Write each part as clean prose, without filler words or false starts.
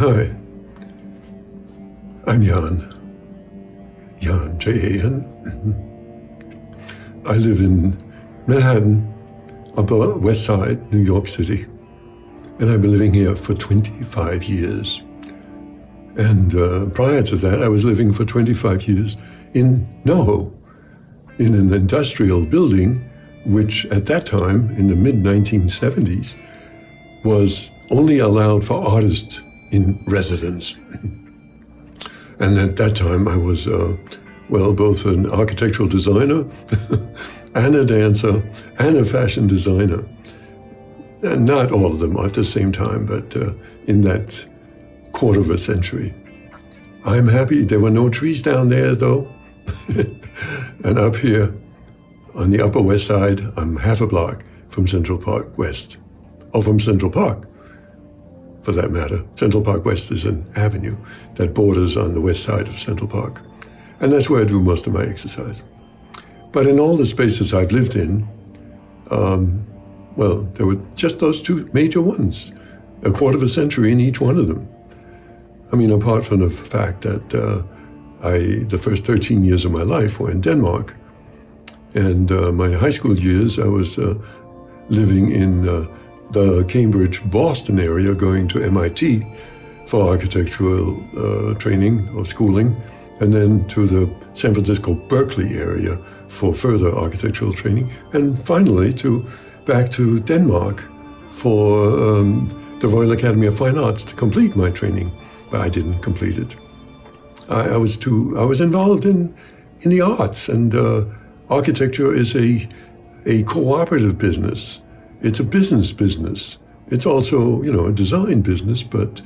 Hi, I'm Jan, Jan. I live in Manhattan, Upper West Side, New York City, and I've been living here for 25 years. And prior to that, I was living for 25 years in NoHo, in an industrial building, which at that time, in the mid-1970s, was only allowed for artists in residence. And at that time, I was, both an architectural designer and a dancer and a fashion designer. And not all of them at the same time, but in that quarter of a century. I'm happy there were no trees down there, though. And up here on the Upper West Side, I'm half a block from Central Park West, or from Central Park, for that matter. Central Park West is an avenue that borders on the west side of Central Park. And that's where I do most of my exercise. But in all the spaces I've lived in, there were just those two major ones, a quarter of a century in each one of them. I mean, apart from the fact that the first 13 years of my life were in Denmark. And my high school years, I was living in the Cambridge-Boston area, going to MIT for architectural training or schooling, and then to the San Francisco-Berkeley area for further architectural training, and finally back to Denmark for the Royal Academy of Fine Arts to complete my training, but I didn't complete it. I was involved in the arts, and architecture is a cooperative business. It's a business. It's also, a design business, but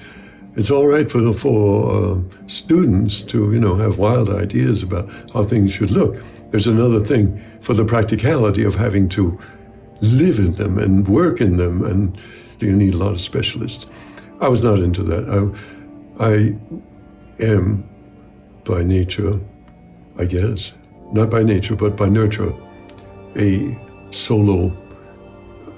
it's all right for students to, have wild ideas about how things should look. There's another thing for the practicality of having to live in them and work in them, and you need a lot of specialists. I was not into that. I am by nature, I guess, not by nature, but by nurture,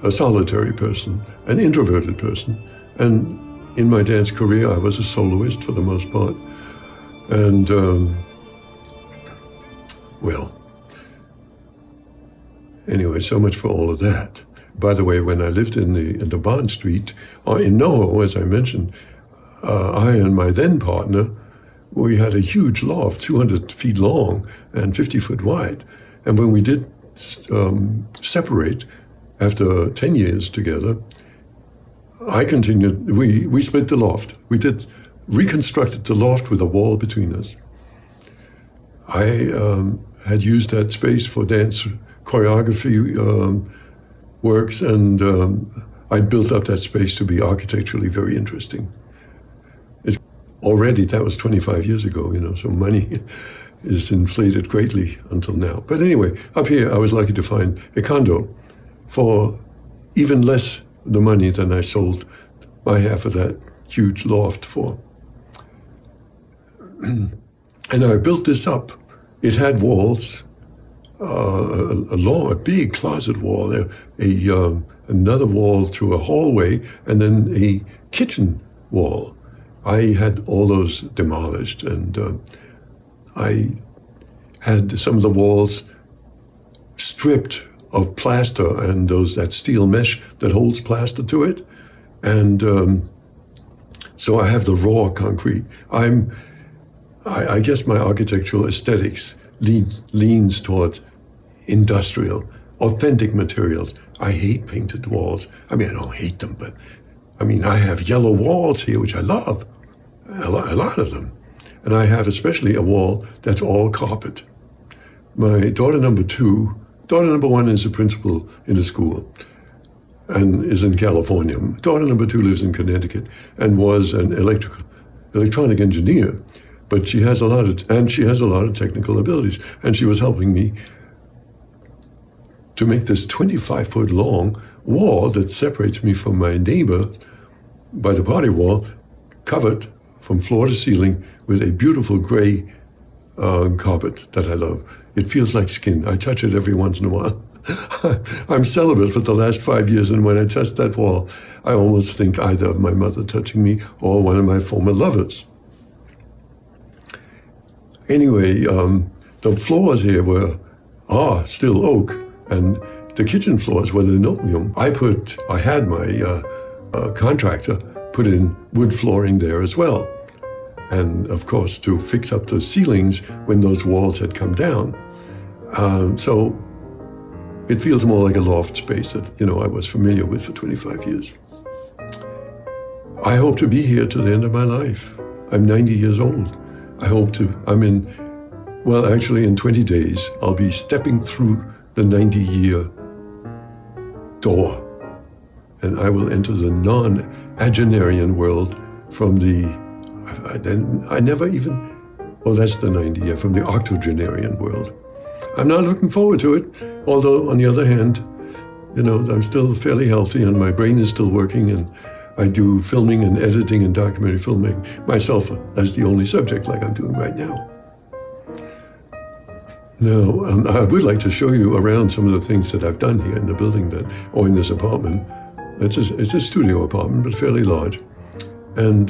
a solitary person, an introverted person. And in my dance career, I was a soloist for the most part. And, anyway, so much for all of that. By the way, when I lived in the Bond Street, in NoHo, as I mentioned, I and my then partner, we had a huge loft, 200 feet long and 50 foot wide. And when we did separate after 10 years together, I continued, we split the loft. We reconstructed the loft with a wall between us. I had used that space for dance choreography works, and I built up that space to be architecturally very interesting. Already, that was 25 years ago, so money is inflated greatly until now. But anyway, up here, I was lucky to find a condo for even less the money than I sold my half of that huge loft for. And I built this up. It had walls, a big closet wall, another wall to a hallway, and then a kitchen wall. I had all those demolished, and I had some of the walls stripped of plaster and that steel mesh that holds plaster to it. And so I have the raw concrete. I guess my architectural aesthetics leans towards industrial, authentic materials. I hate painted walls. I mean, I don't hate them, but I have yellow walls here, which I love. A lot of them. And I have especially a wall that's all carpet. My daughter number one is a principal in a school and is in California. Daughter number two lives in Connecticut and was an electronic engineer, but she has a lot of technical abilities. And she was helping me to make this 25-foot long wall that separates me from my neighbor by the party wall, covered from floor to ceiling with a beautiful gray carpet that I love. It feels like skin. I touch it every once in a while. I'm celibate for the last 5 years, and when I touch that wall, I almost think either of my mother touching me or one of my former lovers. Anyway, the floors here are still oak, and the kitchen floors were linoleum. I had my contractor put in wood flooring there as well. And of course, to fix up the ceilings when those walls had come down. So it feels more like a loft space that, I was familiar with for 25 years. I hope to be here to the end of my life. I'm 90 years old. Actually in 20 days, I'll be stepping through the 90-year door. And I will enter the non-agenarian world from that's the 90 year, from the octogenarian world. I'm not looking forward to it, although on the other hand, I'm still fairly healthy and my brain is still working, and I do filming and editing and documentary filming myself as the only subject, like I'm doing right now. Now, I would like to show you around some of the things that I've done here in the building or in this apartment. It's a studio apartment, but fairly large. And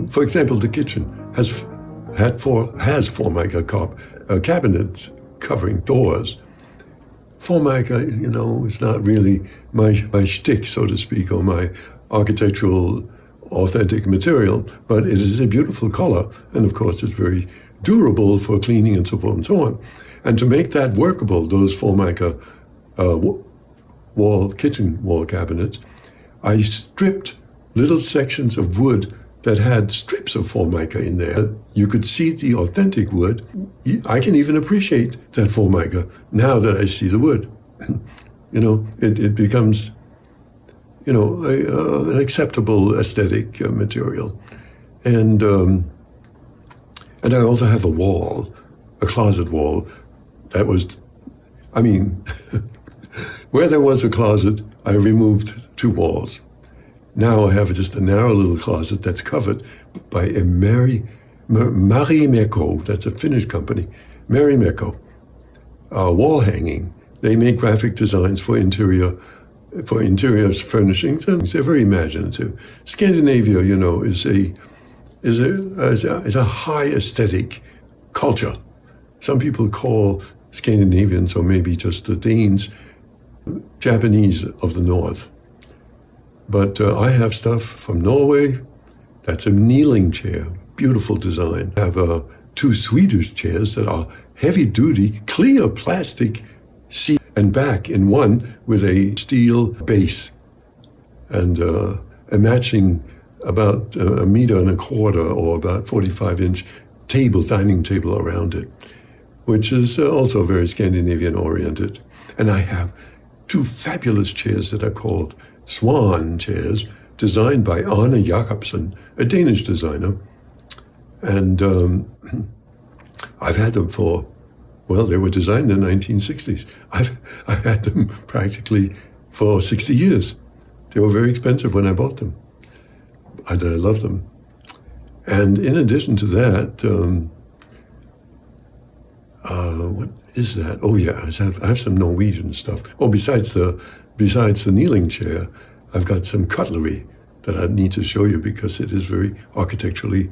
for example, the kitchen has Formica cabinets covering doors. Formica, is not really my shtick, so to speak, or my architectural authentic material, but it is a beautiful color, and of course it's very durable for cleaning and so forth and so on. And to make that workable, those Formica kitchen wall cabinets, I stripped little sections of wood that had strips of Formica in there. You could see the authentic wood. I can even appreciate that Formica now that I see the wood. It becomes, an acceptable aesthetic material. And I also have a closet wall, that was, where there was a closet, I removed 2 walls. Now I have just a narrow little closet that's covered by a Marimekko, that's a Finnish company, Marimekko, wall hanging. They make graphic designs for interior furnishings, and they're very imaginative. Scandinavia, is a high aesthetic culture. Some people call Scandinavians, or maybe just the Danes, Japanese of the North. But I have stuff from Norway. That's a kneeling chair, beautiful design. I have 2 Swedish chairs that are heavy-duty, clear plastic seat and back in one with a steel base and a matching about 1.25 meters or about 45-inch dining table around it, which is also very Scandinavian-oriented. And I have 2 fabulous chairs that are called Swan chairs, designed by Arne Jacobsen, a Danish designer. And I've had them they were designed in the 1960s. I've had them practically for 60 years. They were very expensive when I bought them. I love them. And in addition to that, what is that? Oh yeah, I have some Norwegian stuff. Oh, besides the kneeling chair, I've got some cutlery that I need to show you because it is very architecturally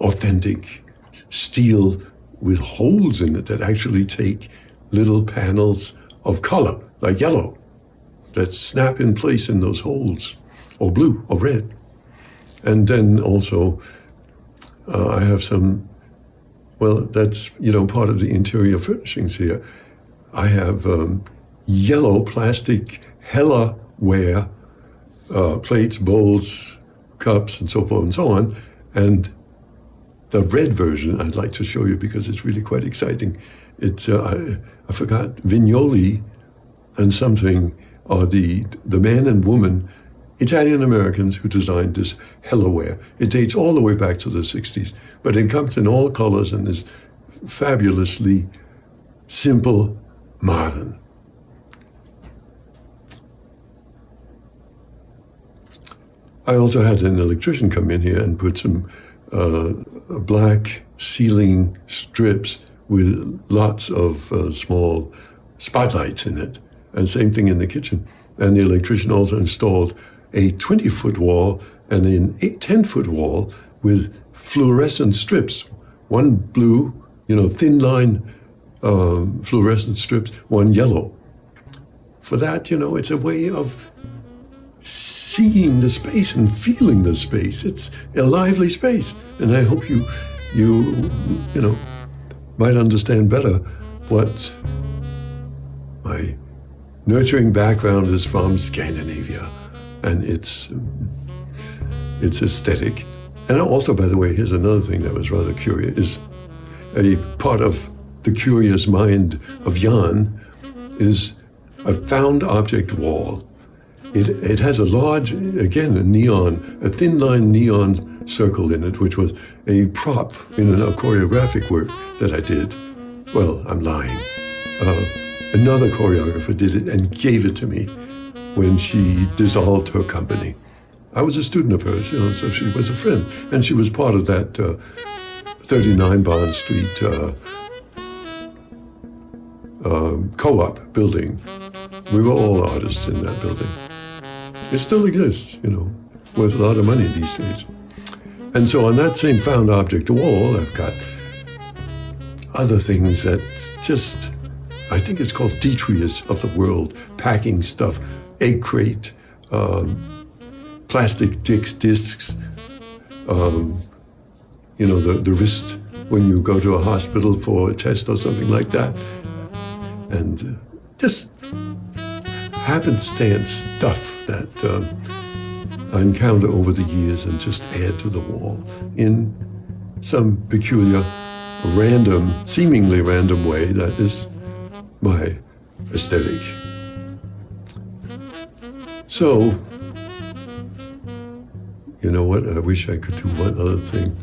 authentic. Steel with holes in it that actually take little panels of color, like yellow, that snap in place in those holes, or blue, or red. And then also, I have some, that's, part of the interior furnishings here. I have yellow plastic Hella-ware plates, bowls, cups, and so forth and so on. And the red version I'd like to show you because it's really quite exciting. It's, I forgot, Vignoli and something are the man and woman, Italian-Americans, who designed this Hella-ware. It dates all the way back to the 60s, but it comes in all colors and is fabulously simple, modern. I also had an electrician come in here and put some black ceiling strips with lots of small spotlights in it. And same thing in the kitchen. And the electrician also installed a 20-foot wall and a 10-foot wall with fluorescent strips. One blue, thin line fluorescent strips, one yellow. For that, it's a way of seeing the space and feeling the space. It's a lively space. And I hope you might understand better what my nurturing background is from Scandinavia and its aesthetic. And also, by the way, here's another thing that was rather curious, is a part of the curious mind of Jan is a found object wall. It has a large, again, a thin line neon circle in it, which was a prop in a choreographic work that I did. Well, I'm lying. Another choreographer did it and gave it to me when she dissolved her company. I was a student of hers, so she was a friend. And she was part of that 39 Bond Street co-op building. We were all artists in that building. It still exists, worth a lot of money these days. And so on that same found object wall, I've got other things that just, I think it's called Detrius of the world, packing stuff, egg crate, plastic discs, the wrist when you go to a hospital for a test or something like that. And just happenstance stuff that I encounter over the years and just add to the wall in some peculiar, seemingly random way that is my aesthetic. So, you know what? I wish I could do one other thing.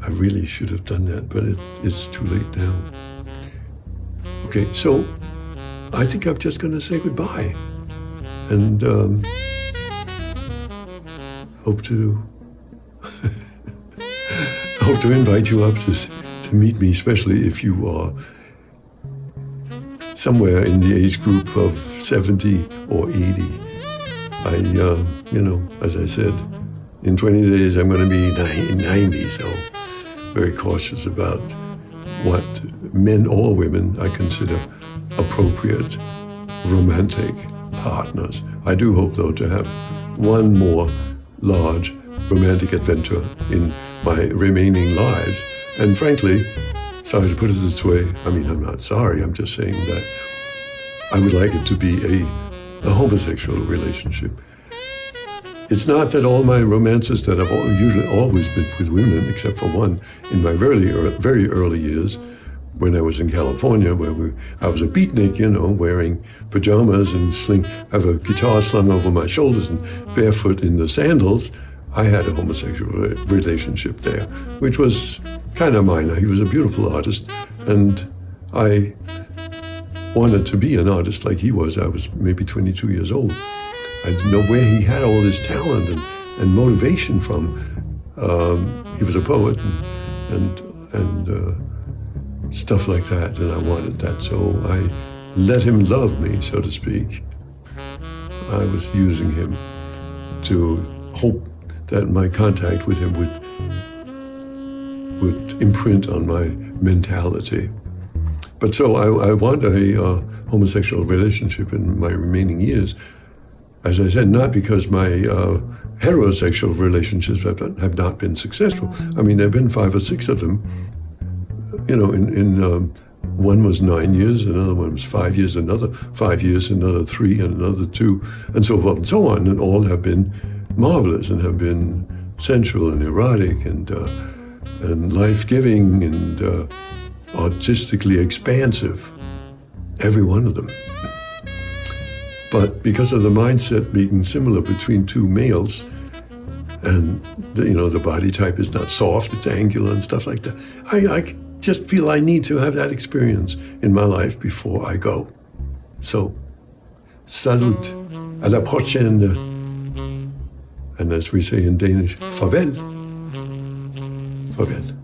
I really should have done that, but it's too late now. Okay, so I think I'm just going to say goodbye, and hope to invite you up to meet me, especially if you are somewhere in the age group of 70 or 80. As I said, in 20 days I'm going to be 90, so very cautious about what men or women I consider appropriate romantic partners. I do hope, though, to have one more large romantic adventure in my remaining lives. And frankly, sorry to put it this way, I'm not sorry, I'm just saying that I would like it to be a homosexual relationship. It's not that all my romances that I've usually always been with women, except for one in my very early years, when I was in California, where I was a beatnik, wearing pajamas and have a guitar slung over my shoulders and barefoot in the sandals. I had a homosexual relationship there, which was kind of minor. He was a beautiful artist, and I wanted to be an artist like he was. I was maybe 22 years old. I didn't know where he had all this talent and motivation from. He was a poet and stuff like that, and I wanted that, so I let him love me, so to speak. I was using him to hope that my contact with him would imprint on my mentality. But so I want a homosexual relationship in my remaining years. As I said, not because my heterosexual relationships have not been successful. There have been 5 or 6 of them. One was 9 years, another one was 5 years, another 5 years, another 3, and another 2, and so forth and so on. And all have been marvelous and have been sensual and erotic and life-giving and artistically expansive, every one of them. But because of the mindset being similar between two males, and the body type is not soft, it's angular and stuff like that, I just feel I need to have that experience in my life before I go. So, salut, à la prochaine, and as we say in Danish, farvel, farvel.